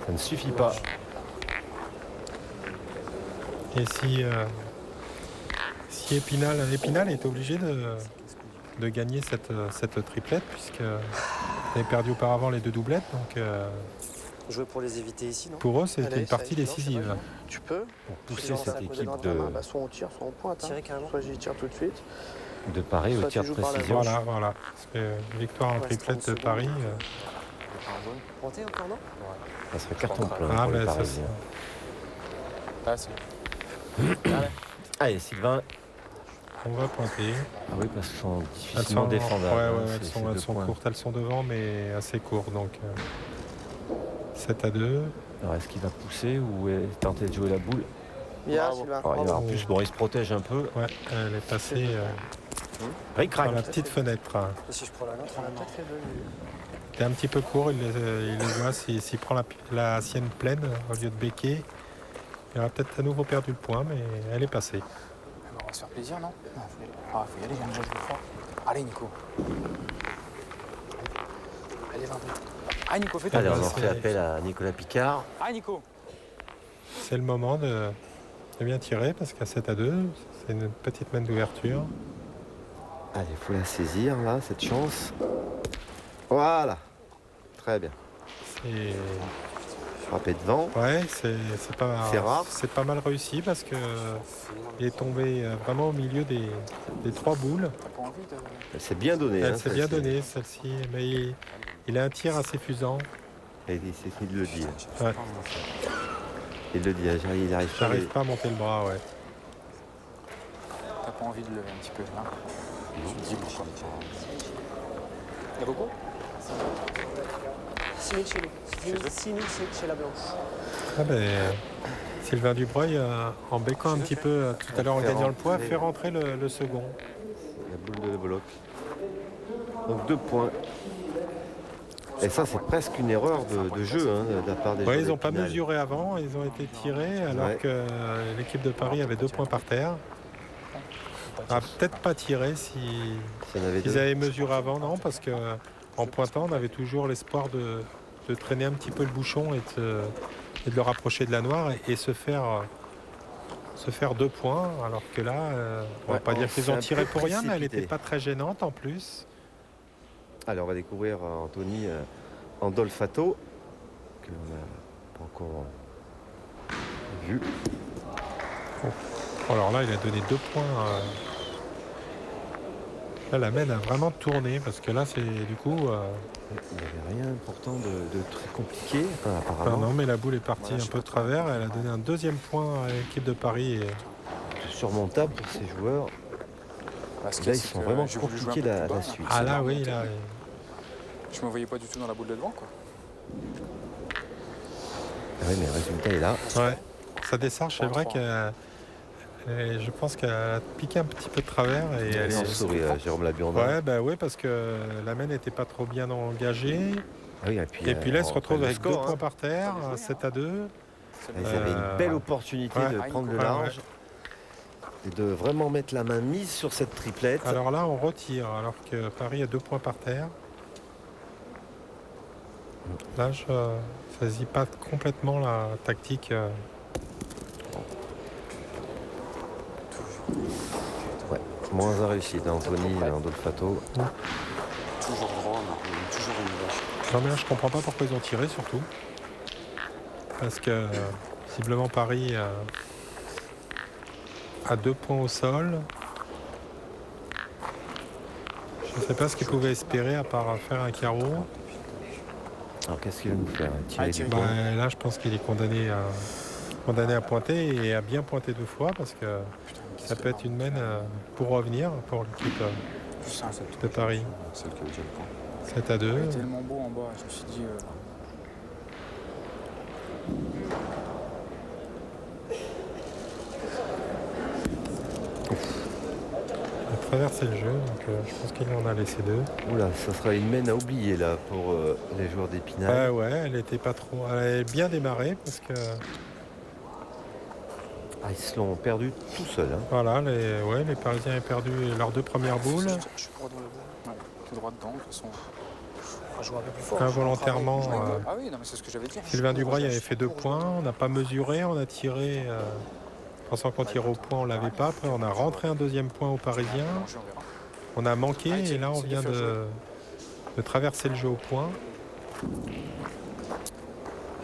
Ça ne suffit pas. Et si Épinal est obligé de gagner cette triplette, puisqu'il avait perdu auparavant les deux doublettes. Donc, Jouer pour les éviter ici, non? pour eux, c'était une partie décisive. Tu peux. Pour pousser cette équipe Soit on tire, soit on pointe. Tirer carrément. Soit j'y tire tout de suite. de Paris au Soit tir tu de joues par la précision. Voilà. Parce que victoire en triplette de Paris. Pointer encore, non? Ça serait carton plein Ah, pour les ben ça, Parisiens. Ah, c'est Allez, Sylvain. on va pointer. Ah oui, parce qu'elles sont Elles difficilement sont, défendables. ouais, hein, elles ces sont, deux elles sont points. courtes, elles sont devant, mais assez courtes. Donc 7-2. Alors, est-ce qu'il va pousser ou tenter de jouer la boule? Bien, Bravo. Sylvain. Alors, il va Bravo. avoir plus. Bon, il se protège un peu. Ouais, elle est passée Ric-rac. dans la petite fenêtre. Et si je prends la nôtre, on a peut-être fait deux. Il est un petit peu court, il les voit. S'il prend la sienne pleine au lieu de béquer, il aura peut-être à nouveau perdu le point, mais elle est passée. On va se faire plaisir, non? Non, faut y aller, j'ai déjà joué fort. Allez, Nico. Allez, 20. Allez, Nico, fais ta Allez, on en c'est- fait appel à Nicolas Picard. Allez, Nico. C'est le moment de bien tirer, parce qu'à 7-2, c'est une petite main d'ouverture. Allez, il faut la saisir, là, cette chance. Voilà. Très bien. Et Frapper devant. ouais, c'est C'est rare. C'est pas mal réussi, parce que il est tombé vraiment au milieu des trois boules. T'as pas envie de... Elle s'est bien donnée. Elle hein, s'est bien celle-ci. donnée, celle-ci, mais il a un tir assez fusant. Et il le dit. Ouais. Il le dit, il arrive pas. J'arrive pas à monter le bras, ouais. T'as pas envie de lever un petit peu, là? Je te dis pourquoi. Il y a beaucoup? 6 000 chez nous. 6 000 chez la Blanche. Ah ben, Sylvain Dubreuil, en béquant un petit peu tout à l'heure en Faire gagnant le poids, rentrer. fait rentrer le second. La boule de bloc. Donc 2 points. Et ça, c'est presque une erreur de jeu hein, de la part des Ouais, joueurs ils n'ont pas d'Épinal. mesuré avant, ils ont été tirés alors Ouais. que l'équipe de Paris avait 2 points par terre. Ah, peut-être pas tiré si S'il y en avait ils deux. avaient mesuré avant, non, parce que en pointant, on avait toujours l'espoir de traîner un petit peu le bouchon et de le rapprocher de la noire et se faire 2 points, alors que là, on va Ouais, pas dire c'est qu'ils ont un tiré peu pour rien, mais elle précipité. n'était pas très gênante en plus. Allez, on va découvrir Anthony Andolfato, que l'on n'a pas encore vu. Alors là, il a donné 2 points. Là, la main a vraiment tourné, parce que là, c'est du coup... Il n'y avait rien pourtant de très compliqué, enfin, enfin, apparemment. non, mais la boule est partie un peu de travers. Elle a donné un 2e point à l'équipe de Paris. Et Surmontable pour ces joueurs. Parce Là, ils sont vraiment compliqués la suite. ah là, oui, là... Je me voyais pas du tout dans la boule de devant, quoi. Ah oui, mais le résultat est là. Ouais, sa décharge, c'est vrai je pense qu'elle a piqué un petit peu de travers. Et elle En est... souris, Jérôme Labianda. Ouais, bah oui, parce que la main n'était pas trop bien engagée. Ah oui, Et puis là, elle se retrouve le avec 2 score, points hein. par terre, 7-2. Ils avaient une belle opportunité ouais. de prendre le Ouais, large et de vraiment mettre la main mise sur cette triplette. Alors là, on retire, alors que Paris a 2 points par terre. Là, je ne saisis pas complètement la tactique. Ouais, moins un réussite d'Anthony Andolfato. Toujours droit, mais toujours une vache. Non, mais là, je comprends pas pourquoi ils ont tiré, surtout. Parce que, visiblement, Paris a 2 points au sol. Je ne sais pas ce qu'ils pouvaient espérer, à part faire un carreau. Alors qu'est-ce qu'il va nous faire? Tirer du Bah, point. là, je pense qu'il est condamné à pointer et à bien pointer 2 fois, parce que ça peut être une main pour revenir pour l'équipe de Paris. Celle qui a déjà le point. 7-2. Il est tellement beau en bas, je me suis dit... Il a traversé le jeu, donc je pense qu'il en a laissé 2. Oula, ça sera une main à oublier là pour les joueurs d'Épinal. Ouais, elle était pas trop. Elle avait bien démarré parce que Ah, ils se l'ont perdu tout seul. Hein. voilà, les Parisiens avaient perdu leurs 2 premières boules. Je suis droit dans le bois. Ouais, t'es droit dedans, de toute façon. On joue un peu plus fort. Involontairement, Ah oui, non, mais c'est ce que j'avais dit. Sylvain Dubreuil avait fait 2 points. On n'a pas mesuré, on a tiré. Pensant qu'on tirait au point, on ne l'avait pas. Après, on a rentré un deuxième point aux Parisiens. On a manqué et là, on vient de traverser le jeu au point.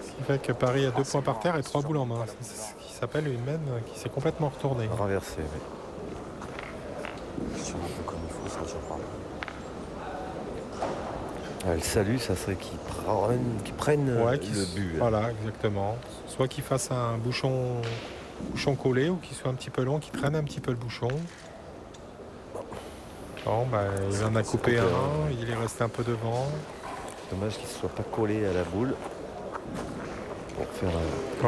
Ce qui fait que Paris a 2 points par terre et 3 boules en main. C'est ce qui s'appelle une main qui s'est complètement retournée. Renversé, oui. Je tire un peu comme il faut, ça je crois. Le salut, ça serait qu'ils prennent Ouais, le but. Voilà, exactement. Soit qu'il fasse un bouchon collé ou qu'il soit un petit peu long, qu'il traîne un petit peu le bouchon. Bon, bah, il en a coupé un, il est resté un peu devant. Dommage qu'il ne soit pas collé à la boule pour faire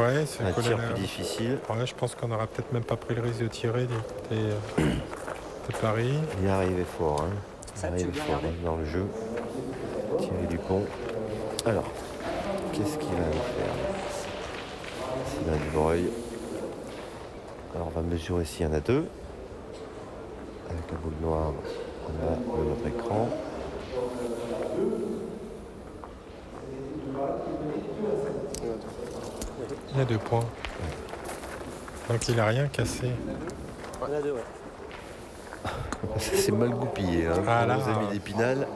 Ouais, c'est un collé tir là. plus difficile. Ouais, je pense qu'on n'aura peut-être même pas pris le risque de tirer du côté de Paris. Il est arrivé fort, hein. Il Ça, est tu arrivé veux bien fort regarder dans le jeu. Thierry Dupont. Alors, qu'est-ce qu'il va nous faire Sylvain Dubreuil. Alors, on va mesurer s'il y en a 2. Avec la boule noire en bas de notre écran. Il y a 2 points. Donc il n'a rien cassé. Il y en a 2, ouais. C'est mal goupillé, hein. Ah, Pour là, nos amis d'Épinal.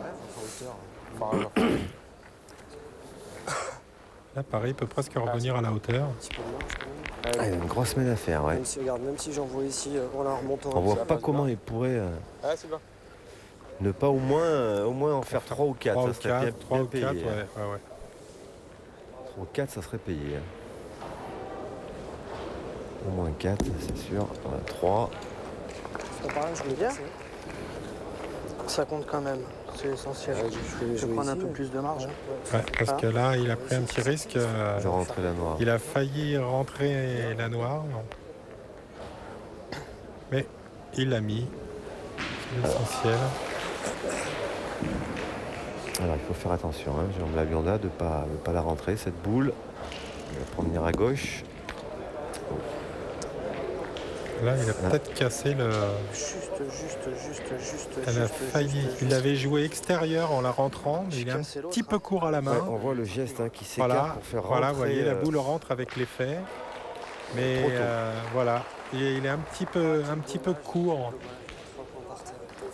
Là, Paris peut presque revenir à la hauteur. Un petit peu de marge quand même. Ah, il y a une grosse semaine à faire, ouais. Même si, regarde, même si j'en vois ici, en la remontant. On voit pas comment il pourrait ne pas au moins en faire 3 ou 4. 3 ou Ça serait 4, 3 bien ou 4, payé. ouais. 3 ou 4, ça serait payé. Hein. Au moins 4, c'est sûr. 3. C'est pas pareil, je voulais bien. Ça compte quand même, c'est essentiel. Je vais prendre un peu plus de marge. Ouais, parce que là, il a pris un petit risque. Je vais rentrer la noire. Il a failli rentrer la noire. Non. Mais il l'a mis. C'est l'essentiel. Alors il faut faire attention, hein, Jérôme Labionda, de ne pas la rentrer, cette boule. Il va promener à gauche. Là, il a peut-être cassé le... Juste. Elle a failli. Il avait joué extérieur en la rentrant, mais il est un petit peu court à la main. Ouais, on voit le geste hein, qui s'écarte Voilà, pour faire voilà, rentrer. vous voyez, la boule rentre avec l'effet. Mais Trop tôt. voilà, et il est un petit peu court.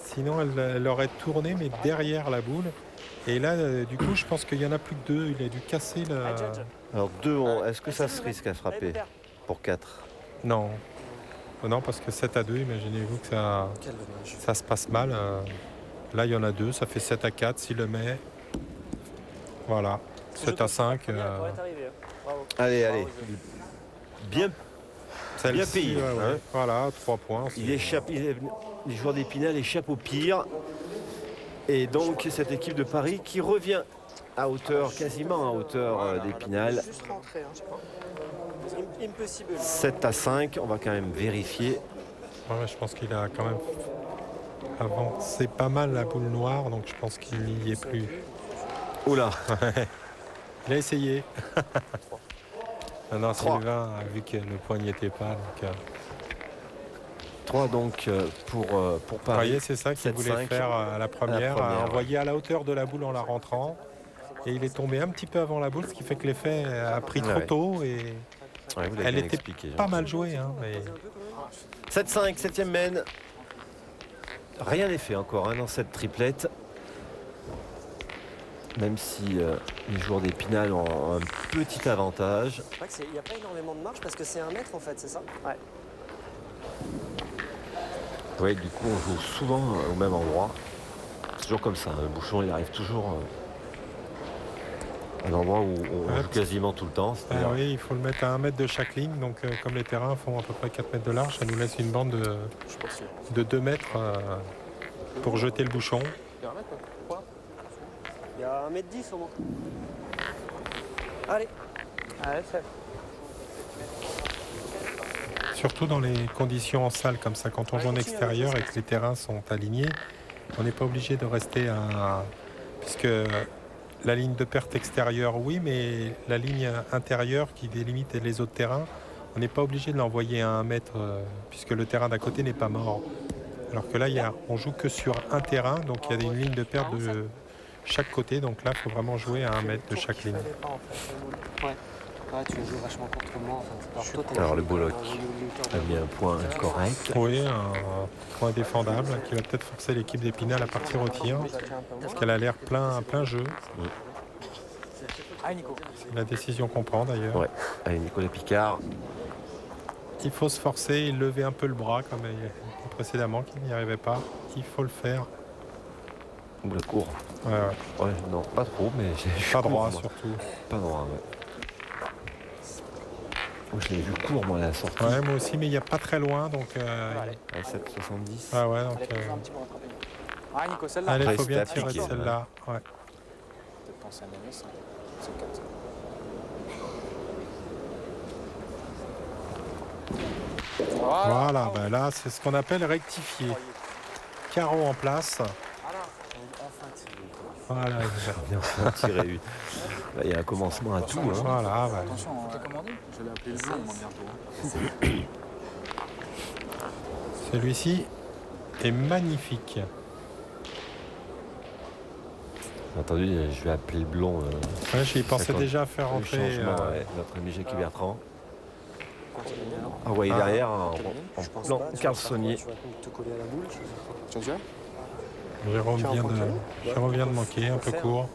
Sinon, elle aurait tourné, mais derrière la boule. Et là, du coup, je pense qu'il y en a plus que 2. Il a dû casser le... Alors 2, est-ce que ça se risque à frapper pour 4? Non. Non, parce que 7-2, imaginez-vous que ça se passe mal. Là, il y en a 2, ça fait 7-4 s'il le met. Voilà, 7-5. Allez. Bien Celle-ci, payé. ouais. Hein. Voilà, 3 points. Les joueurs d'Épinal échappent au pire. Et donc, cette équipe de Paris qui revient à hauteur, quasiment à hauteur d'Épinal. Juste rentrer, hein, je crois. Impossible. 7-5, on va quand même vérifier. Ouais, je pense qu'il a quand même avancé pas mal la boule noire, donc je pense qu'il n'y est plus. Oula, Il a essayé. Non, 3. Sylvain a vu que le point n'y était pas. Donc, 3 donc pour vous Paris. voyez, c'est ça qu'il voulait 7-5. faire à la première, ouais. envoyer à la hauteur de la boule en la rentrant. Et il est tombé un petit peu avant la boule, ce qui fait que l'effet a pris trop Ouais. tôt. Et Ouais, vous l'avez elle bien était expliqué, pas Jean. mal jouée. Hein, mais... 7-5, 7e mène. Rien n'est fait encore hein, dans cette triplette. Même si les joueurs d'Épinal ont un petit avantage. Il n'y a pas énormément de marge parce que c'est 1 mètre en fait, c'est ça? Ouais. Oui, du coup, on joue souvent au même endroit. C'est toujours comme ça. Le bouchon, il arrive toujours à l'endroit où on joue quasiment tout le temps. Ah c'est-à-dire- oui, il faut le mettre à 1 mètre de chaque ligne. Donc, comme les terrains font à peu près 4 mètres de large, ça nous laisse une bande de 2 mètres pour jeter le bouchon. Il y a 1m10 au moins. Allez. Allez, c'est. Surtout dans les conditions en salle comme ça, quand on joue en extérieur et que les terrains sont alignés, on n'est pas obligé de rester à... Puisque la ligne de perte extérieure, oui, mais la ligne intérieure qui délimite les autres terrains, on n'est pas obligé de l'envoyer à 1 mètre, puisque le terrain d'à côté n'est pas mort. Alors que là, on joue que sur un terrain, donc il y a une ligne de perte chaque côté. Donc là, il faut vraiment jouer à 1 mètre de chaque ligne. Ouais, tu joues vachement contre-moi. En fait. Alors le Bollock a mis un point correct. Oui, un point défendable qui va peut-être forcer l'équipe d'Épinal à partir au tir. Parce qu'elle a l'air plein jeu. C'est la décision qu'on prend d'ailleurs. Ouais. Allez, Nicolas Picard. Il faut se forcer, il levait un peu le bras comme précédemment, qu'il n'y arrivait pas. Il faut le faire. Ou la cour. Ouais. Ouais, non, pas trop, mais j'ai Pas court, droit moi. surtout. Pas droit, ouais. Oh, je l'ai vu court, moi, à la sortie. Ouais, moi aussi, mais il n'y a pas très loin, donc... À 7,70. Ah ouais, donc... Ah, Nico, celle-là. Allez, il Après, faut bien c'était tirer de appliqué, celle-là. Ouais. Peut-être penser à Némis, hein. C'est 4. Voilà, ben là, c'est ce qu'on appelle rectifier. Carreau en place. Voilà, Bien, on va tirer, oui. Là, il y a un commencement à tout. Hein. voilà, ouais. Attention, t'es commandé. Je vais appeler le bleu, moi, bientôt. Celui-ci est magnifique. Entendu, je vais appeler le blond. Ouais, j'y pensais 50. déjà à faire Le rentrer... changement, ouais, notre ami Jackie Bertrand. Ah ouais, derrière, en plan Carlsonnier. Tu vas te coller à la boule. Tu veux Jérôme vient de manquer, un peu court.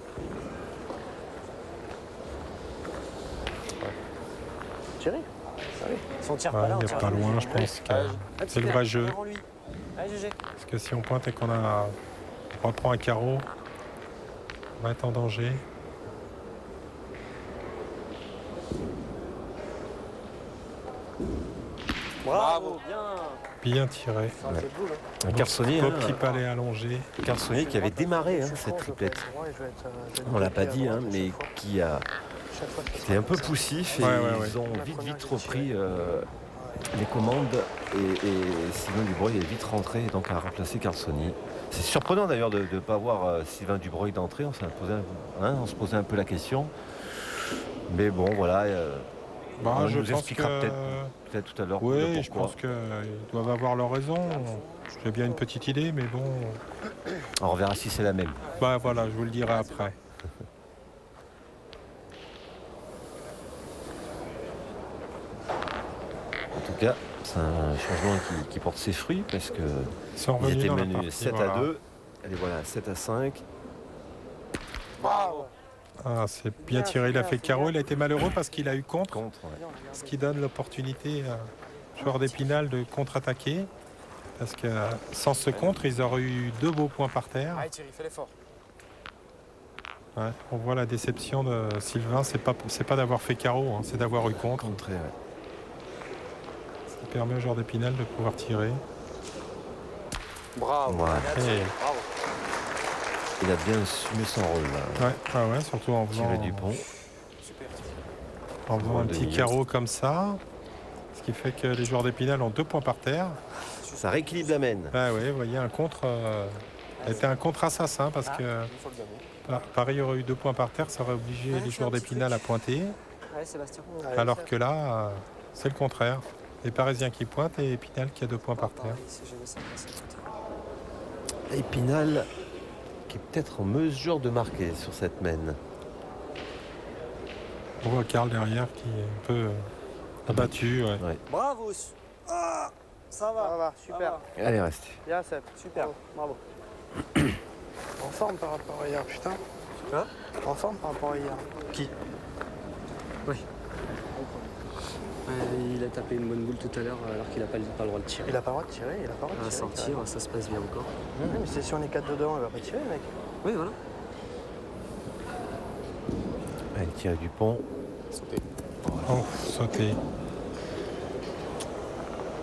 Thierry. Si on tire Ouais, pas là, on il tire n'est pas loin, je pense que c'est le vrai jeu. Allez, GG. Parce que si on pointe et qu'on reprend un carreau, on va être en danger. Bravo, bien. Bien tiré. C'est boule. Un Carlsonnier, Beau hein, petit palais allongé. Carlsonnier qui avait démarré cette triplette. On l'a pas dit, hein, mais qui a été un peu poussif et Ouais. ils ont vite repris les commandes et Sylvain Dubreuil est vite rentré et donc a remplacé Carlsonnier. C'est surprenant d'ailleurs de ne pas voir Sylvain Dubreuil d'entrée, on se posait un peu la question. Mais bon, voilà, on Je nous pense expliquera que... peut-être tout à l'heure. Oui, je pourquoi. pense qu'ils doivent avoir leur raison. J'ai bien une petite idée, mais bon... On verra si c'est la même. Bah voilà, je vous le dirai après. En tout cas, c'est un changement qui porte ses fruits parce que Ils sont ils revenus étaient dans la menus partie, 7 voilà. à 2. Allez voilà, 7 à 5. Bravo. Ah, c'est bien tiré, il a fait carreau. Il a été malheureux parce qu'il a eu contre, Contre, ouais. ce qui donne l'opportunité à joueur d'Épinal de contre-attaquer. Parce que sans ce contre, ils auraient eu 2 beaux points par terre. Allez, Thierry, fais l'effort. Ouais, on voit la déception de Sylvain, c'est pas d'avoir fait carreau, hein, c'est d'avoir eu contre. Contré, ouais. Ça permet au joueur d'Épinal de pouvoir tirer. Bravo. Voilà. Et, Bravo. Il a bien assumé son rôle là. ouais, surtout en faisant, Tiré du pont. Super. en faisant un petit demi-heure. carreau comme ça. Ce qui fait que les joueurs d'Épinal ont 2 points par terre. Ça rééquilibre la mène. Ah ouais, vous voyez, un contre. C'était un contre assassin parce que Il faut le gagner. Paris aurait eu 2 points par terre, ça aurait obligé les joueurs d'Épinal à pointer. Allez, Sébastien. Alors que là, c'est le contraire. Les Parisiens qui pointent et Épinal qui a 2 points par terre. Épinal qui est peut-être en mesure de marquer sur cette mène. On voit Karl derrière qui est un peu abattu. Ouais. Ouais. Bravo. Ah, ça va. Super. Allez, restez. Bien, Seb. Super. Bravo. En forme par rapport à hier, putain. Hein? En forme par rapport à hier. Qui? Oui. Il a tapé une bonne boule tout à l'heure alors qu'il n'a pas le droit de tirer. Il a pas le droit de tirer, il a pas le droit À de tirer. sortir, ça se passe bien encore. Oui, mais c'est si on est 4 dedans, il va pas tirer, mec. Oui, voilà. Allez, tirer du pont. Sauter. Oh, sauté.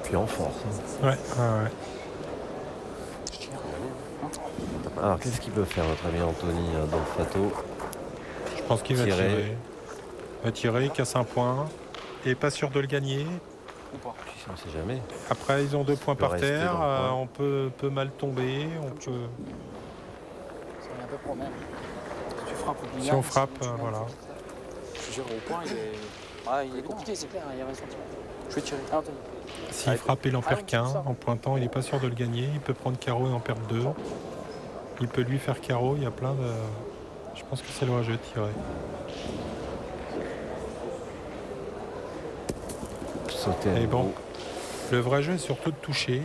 Puis en force. Ouais. Je tire. Alors, qu'est-ce qu'il peut faire, notre ami Anthony Dolfato? Je pense qu'il va Tirer. tirer. Il va tirer, il casse un point. Et pas sûr de le gagner. Ou pas. On ne sait jamais. Après, ils ont 2 points peut par rester terre. dans le coin. On peut mal tomber. On peut... Ça est un peu promet. Si tu frappes ou Si on frappe, voilà. Je gère au point, il est compliqué, c'est clair, il y a raison. Je vais tirer. Ah, Anthony. S'il frappe, il en perd qu'un. En pointant, il n'est pas sûr de le gagner. Il peut prendre carreau et en perdre 2. Il peut lui faire carreau. Il y a plein Je pense que c'est l'orageux de tirer. Sauter à Et nouveau. bon, le vrai jeu est surtout de toucher.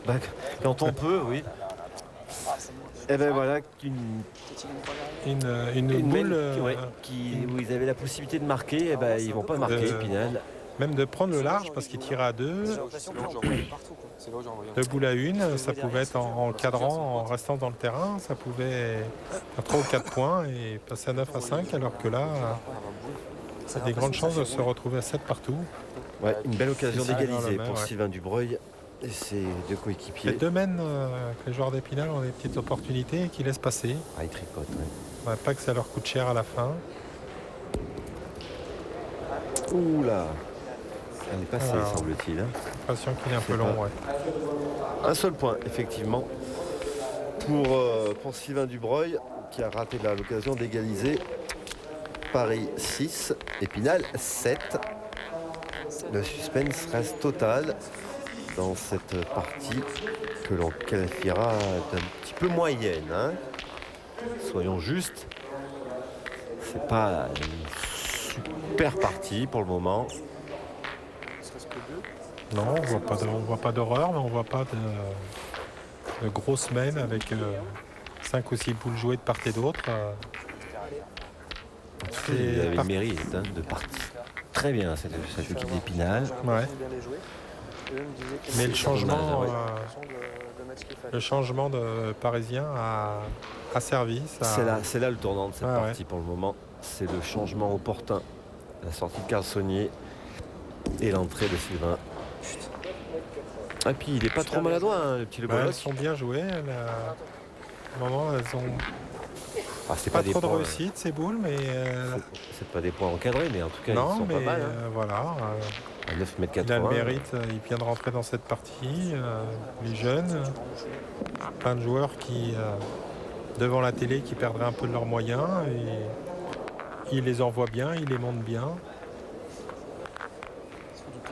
Bah, quand on peut, oui. Et ben voilà, une Une boule, où ils avaient la possibilité de marquer, et ben ils vont pas marquer, Épinal. même de prendre le large parce qu'il tirait à deux. C'est là où j'ai envoyé partout. C'est là où j'ai envoyé. Deux boules à une, ça pouvait être en cadrant, en restant dans le terrain, ça pouvait faire 3 ou 4 points et passer à 9 à 5, alors que là, ça a des grandes chances de se retrouver à 7 partout. Ouais, une belle occasion C'est ça, d'égaliser dans la main, pour ouais. Sylvain Dubreuil et ses deux Les coéquipiers. domaines que les joueurs d'Épinal ont des petites opportunités et qui laissent passer. Ah, ils tricotent, ouais. Ouais, pas que ça leur coûte cher à la fin. Ouh là, elle est passée, Alors. semble-t-il. Hein. L'impression qu'il est un peu C'est long, pas- ouais. Un seul point, effectivement, pour Sylvain Dubreuil, qui a raté l'occasion d'égaliser. Paris 6, Épinal 7. Le suspense reste total dans cette partie que l'on qualifiera d'un petit peu moyenne. Hein. Soyons justes, c'est pas une super partie pour le moment. Non, on voit pas d'horreur, mais on voit pas de grosses semaines avec 5 ou 6 boules jouées de part et d'autre. Il avait le par- mérite, hein, de partir très bien cette équipe d'Épinal. Ouais. Mais le changement, Ouais. le changement de Parisien a servi. C'est là le tournant de cette Ouais, partie pour le moment. C'est le changement opportun. La sortie de Carlsonnier et l'entrée de Sylvain. Et puis il est pas trop maladroit, hein, le petit Le Elles Bolloc. sont bien jouées. Au moment, elles ont Ah, c'est pas des trop de points, réussite ces boules, mais c'est pas des points encadrés, mais en tout cas ils non, sont mais pas mal. Hein. voilà. À 9 mètres Il a le 80. mérite, il vient de rentrer dans cette partie. Les jeunes, plein de joueurs qui, devant la télé, qui perdraient un peu de leurs moyens. Et il les envoie bien, il les monte bien.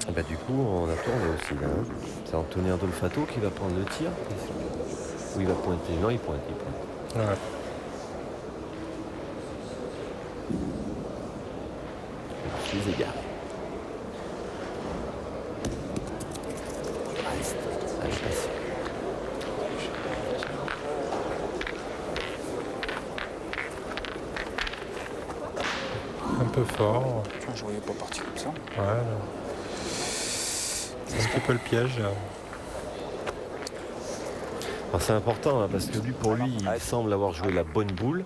Et bah, du coup, on a tourné aussi là. Hein. C'est Antonio Dolfato qui va prendre le tir. Ou il va pointer. Non, il pointe. Ouais. Je suis égaré. Reste. Allez, passe. Un peu fort. Putain, je voyais pas partir comme ça. Ouais. C'est un petit peu le piège. Alors, c'est important hein, parce que pour lui, il semble avoir joué la bonne boule.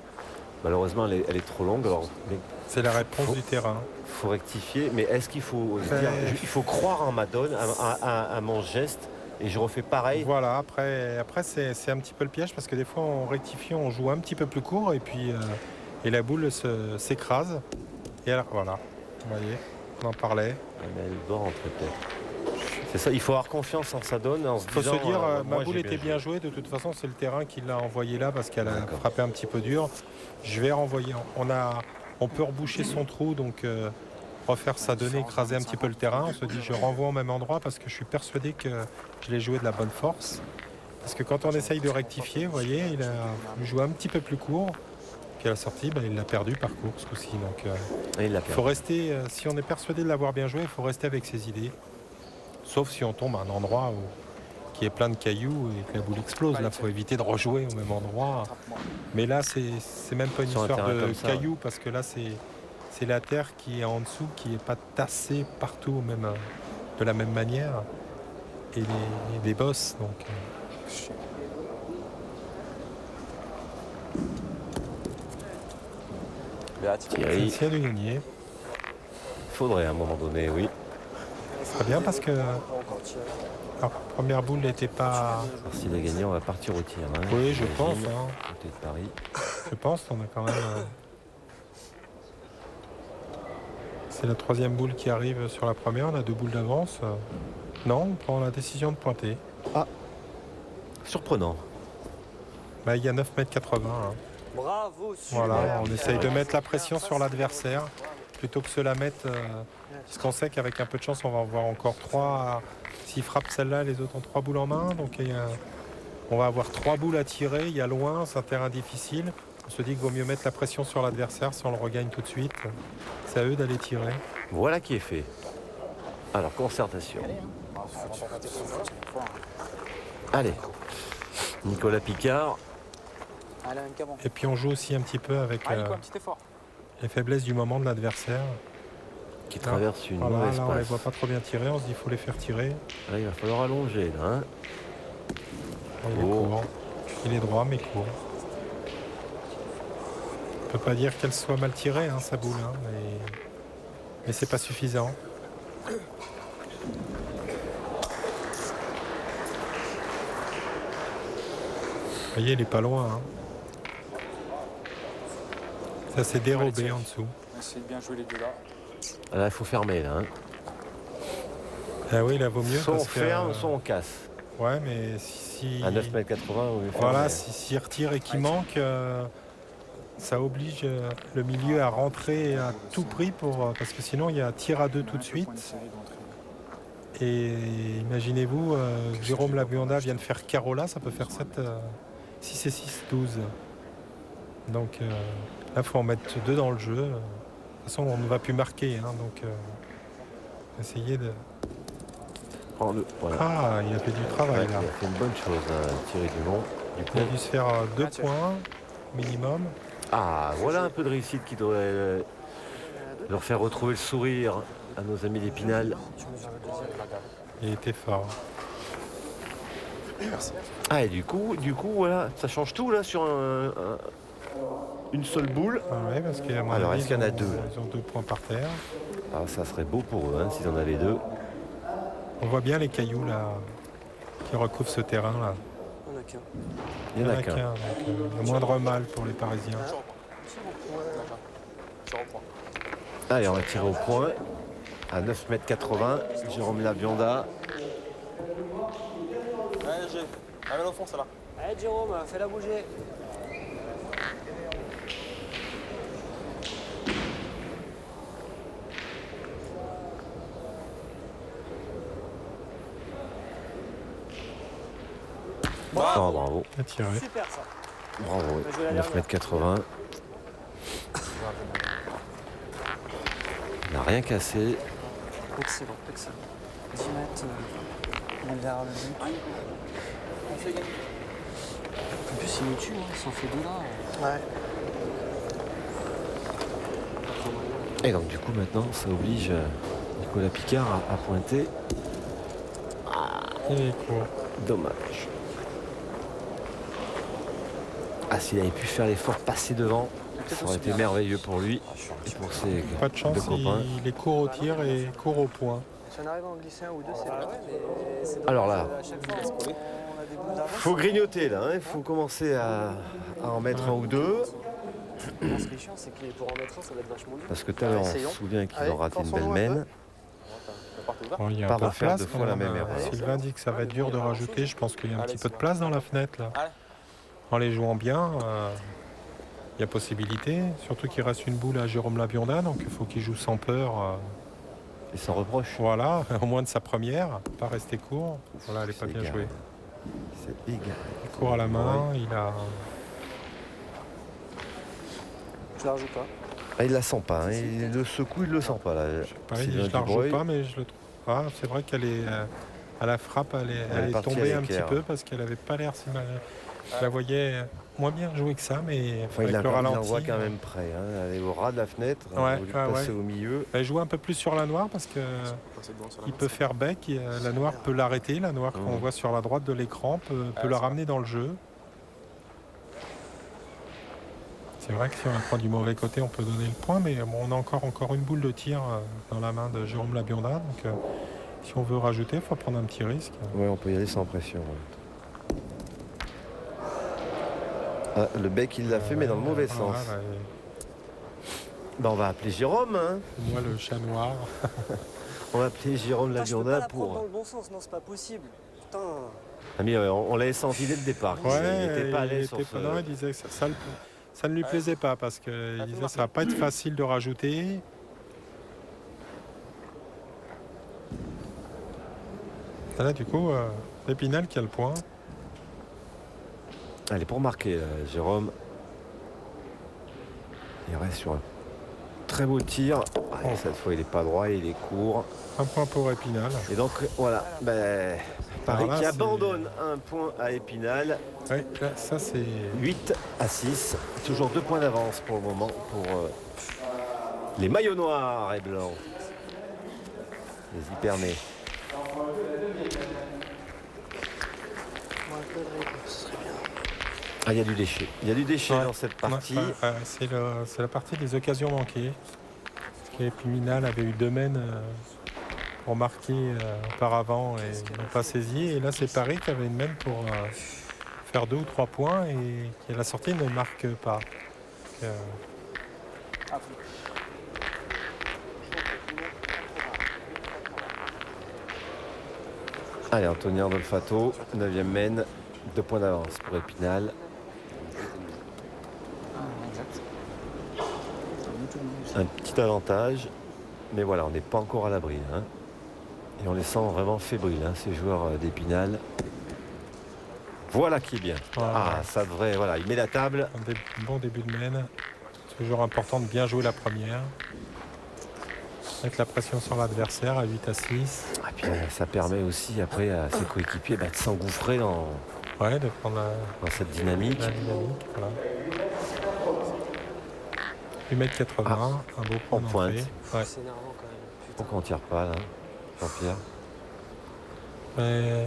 Malheureusement, elle est trop longue. Alors, mais C'est la réponse du terrain. faut rectifier. Mais est-ce qu'il faut se dire, il faut croire en ma donne, à mon geste, et je refais pareil. Voilà, après c'est un petit peu le piège parce que des fois on rectifie, on joue un petit peu plus court et puis et la boule s'écrase. Et alors voilà, vous voyez, on en parlait. Mais elle doit rentrer peut-être. C'est ça. Il faut avoir confiance en sa donne, en se Il faut disant. se dire, moi, ma boule j'ai était bien jouée. De toute façon, c'est le terrain qui l'a envoyé là parce qu'elle a D'accord. frappé un petit peu dur. Je vais renvoyer. On peut reboucher son trou, donc refaire sa donnée, écraser un petit peu le terrain. On se dit, je renvoie au même endroit parce que je suis persuadé que je l'ai joué de la bonne force. Parce que quand on essaye de rectifier, vous voyez, il a joué un petit peu plus court. Puis à la sortie, il l'a perdu par court ce coup-ci. Donc Et il l'a il faut perdu. rester, si on est persuadé de l'avoir bien joué, il faut rester avec ses idées. Sauf si on tombe à un endroit qui est plein de cailloux et que la boule explose. Là, il faut éviter de rejouer au même endroit. Mais là, c'est même pas une Sur un histoire terrain de comme ça, cailloux parce que là, c'est la terre qui est en dessous, qui n'est pas tassée partout de la même manière. Et des bosses. Donc, Thierry, c'est de gagner. faudrait à un moment donné, oui. Très bien parce que la première boule n'était pas. Alors, s'il a gagné, on va partir au tir. Hein, Oui, je j'imagine, pense. Hein. Côté de Paris. Je pense qu'on a quand même. C'est la troisième boule qui arrive sur la première. On a 2 boules d'avance. Non, on prend la décision de pointer. Surprenant. Il y a 9 mètres 80. Hein. Bravo, Voilà, on essaye de mettre la pression sur l'adversaire plutôt que se la mettre. Parce qu'on sait qu'avec un peu de chance, on va en avoir encore 3. S'il frappe celle-là, les autres ont 3 boules en main. Donc on va avoir 3 boules à tirer. Il y a loin, c'est un terrain difficile. On se dit qu'il vaut mieux mettre la pression sur l'adversaire si on le regagne tout de suite. C'est à eux d'aller tirer. Voilà qui est fait. Alors, concertation. Allez. Nicolas Picard. Allez, un cabron. Et puis on joue aussi un petit peu avec Allez, quoi, un petit effort. les faiblesses du moment de l'adversaire. Qui traverse une Voilà, mauvaise là, on les passe. voit pas trop bien tirer, on se dit qu'il faut les faire tirer. Là, il va falloir allonger, là. Hein. Il est court. Il est droit, mais court. On peut pas dire qu'elle soit mal tirée, hein, sa boule, hein, mais c'est pas suffisant. Vous voyez, il est pas loin. Hein. Ça s'est dérobé en dessous. Essayez de bien jouer les deux là. Là, il faut fermer, là. Hein. Ah oui, là, vaut mieux Soit on parce que... ferme, soit on casse. Ouais, mais si... À 9,80 m, on est fermé. Voilà, s'il retire et qu'il manque, ça oblige le milieu à rentrer à tout prix parce que sinon il y a un tir à deux tout de suite. Et imaginez-vous, Jérôme Labionda vient de faire Carola, ça peut faire 6 et 6, 12. Donc là, il faut en mettre 2 dans le jeu. De toute façon, on ne va plus marquer. Hein, donc, essayez de... Voilà. Ah, il a fait du travail Ouais, là. il a fait une bonne chose, hein, tirer du long. Du Il a coup. dû se faire 2 points minimum. Ah, voilà un peu de réussite qui devrait leur faire retrouver le sourire à nos amis d'Épinal. Il était fort. Ah, et du coup, voilà, ça change tout là sur une seule boule. Ah ouais, parce qu'à mon Alors, avis, est-ce qu'il y en a deux, là Ils ont 2 points par terre. Ah, ça serait beau pour eux, hein, s'ils en avaient 2. On voit bien les cailloux là qui recouvrent ce terrain là. On a qu'un. Il y en a qu'un. donc, le moindre mal pour les Parisiens. Allez, on va tirer au point. À 9,80 m, Jérôme Labionda. Allez, G. Allez, au fond, ça là. Allez Jérôme, fais-la bouger. Oh, bravo. Bien tiré. Super ça. Bravo, On va jouer la 9,80 m. Il n'a rien cassé. Excellent, excellent. 10 mètres vers le but. En plus, il nous tue, hein. Il s'en fait 2 là. Ouais. Et donc du coup maintenant ça oblige Nicolas Picard à pointer. Il est court. Dommage. Ah, s'il avait pu faire l'effort, passer devant, ça aurait été merveilleux pour lui et pour ses Pas de chance, deux copains. il est court au tir et court au point. Si on arrive à en glisser un ou deux, c'est Ah vrai. ouais, mais c'est dommage, Alors là, à chaque fois, on a des boules d'avance. faut grignoter là, il faut commencer à en mettre un ou deux. Ce qui est chiant, c'est que pour en mettre un, ça va être vachement dur. Parce que tout à l'heure on Essayons. se souvient qu'ils Allez, ont raté une belle forçons-nous un peu. mène. Bon, il y a Pas un peu de refaire place deux quand fois la même. même erreur. Sylvain dit que ça va être dur de rajouter. Je pense qu'il y a un petit peu de place dans la fenêtre là. Allez. En les jouant bien, il y a possibilité. Surtout qu'il reste une boule à Jérôme Labionda, donc il faut qu'il joue sans peur. Et sans reproche. Voilà, au moins de sa première, pas rester court. Voilà, elle n'est pas C'est bien égal. jouée. C'est égal. Il court à la main, il a. Je la rajoute pas. Ah, il la sent pas, hein. Il le secoue, il le sent pas là. Pareil, Sylvain je la rejoue Dubreuil. pas, mais je le trouve. Ah, c'est vrai qu'elle est. À la frappe, elle est est partie tombée à un petit l'équerre. peu parce qu'elle avait pas l'air si mal. Je la voyais moins bien jouée que ça, mais Enfin, avec il le ralenti. envoie quand même près. Hein. Elle est au ras de la fenêtre, Ouais, au lieu de ouais, passer ouais. au milieu. Elle joue un peu plus sur la noire parce que il peut faire bec. La noire peut l'arrêter. La noire qu'on voit sur la droite de l'écran peut la ramener dans le jeu. C'est vrai que si on prend du mauvais côté, on peut donner le point, mais bon, on a encore une boule de tir dans la main de Jérôme Labionda. Donc, si on veut rajouter, il faut prendre un petit risque. Ouais, on peut y aller sans pression. Ouais. Ah, le bec, il l'a fait, mais dans le mauvais sens. Voilà, Ben, on va appeler Jérôme. Hein. moi, le chat noir. On va appeler Jérôme Putain, je peux pas Labionda la prendre dans pour. le bon sens, non, c'est pas possible. Putain. Ah, mais, on l'avait senti dès le départ. Il n'était pas à l'aise sur ce. Non, il disait que ça ne lui plaisait pas parce qu'il disait que ça va pas être facile de rajouter. Et là, du coup, Épinal qui a le point. Allez, pour marquer, Jérôme. Il reste sur un très beau tir. Ah, et cette fois, il n'est pas droit, il est court. Un point pour Épinal. Et donc, voilà. Ben, Paris Alors là, qui c'est- abandonne un point à Épinal. Ouais, là, ça c'est... 8-6. Toujours 2 points d'avance pour le moment pour les maillots noirs et blancs. Les Hypernais. Moi, un peu de rythme, ce serait bien. Ah, il y a du déchet. Il y a du déchet Ouais. dans cette partie. Ouais, c'est la partie des occasions manquées. Parce qu'Épinal avait eu 2 mènes pour marquer auparavant et ils n'ont pas saisi. Et là, c'est Paris qui avait une mène pour faire 2 ou 3 points et qui à la sortie ne marque pas. Donc, Allez, Antonio Dolfato, 9e mène. 2 points d'avance pour Épinal. Exact. Un petit avantage. Mais voilà, on n'est pas encore à l'abri. Hein. Et on les sent vraiment fébriles, hein, ces joueurs d'Épinal. Voilà qui est bien. Voilà. Ah, ça devrait... Voilà, il met la table. un bon début de mène. C'est toujours important de bien jouer la première. Mettre la pression sur l'adversaire à 8-6. Et puis ça permet aussi après à ses coéquipiers de s'engouffrer dans Ouais, de prendre cette dynamique. la dynamique. Voilà. 8,80 m, un beau point En pointe. d'entrée. Ouais. C'est énervant quand même. Putain. Pourquoi on tire pas là, Jean-Pierre? Mais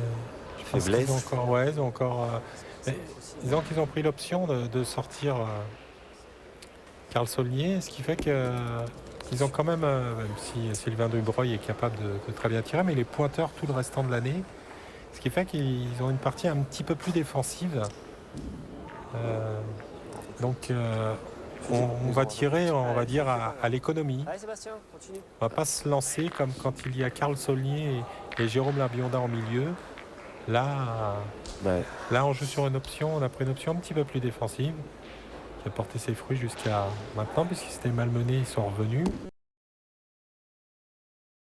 je pense Faiblesse. qu'ils ont encore, ouais, ils ont encore. Mais disons qu'ils ont pris l'option de sortir Carl Saulnier, ce qui fait que ils ont quand même, même si Sylvain Dubreuil est capable de très bien tirer, mais les pointeurs tout le restant de l'année, ce qui fait qu'ils ont une partie un petit peu plus défensive. Donc on va tirer, on va dire, à l'économie. Allez Sébastien, continue. On va pas se lancer comme quand il y a Carl Saulnier et Jérôme Labionda en milieu. Là, Ouais. là, on joue sur une option, on a pris une option un petit peu plus défensive qui a porté ses fruits jusqu'à maintenant, puisqu'ils s'étaient malmenés, ils sont revenus.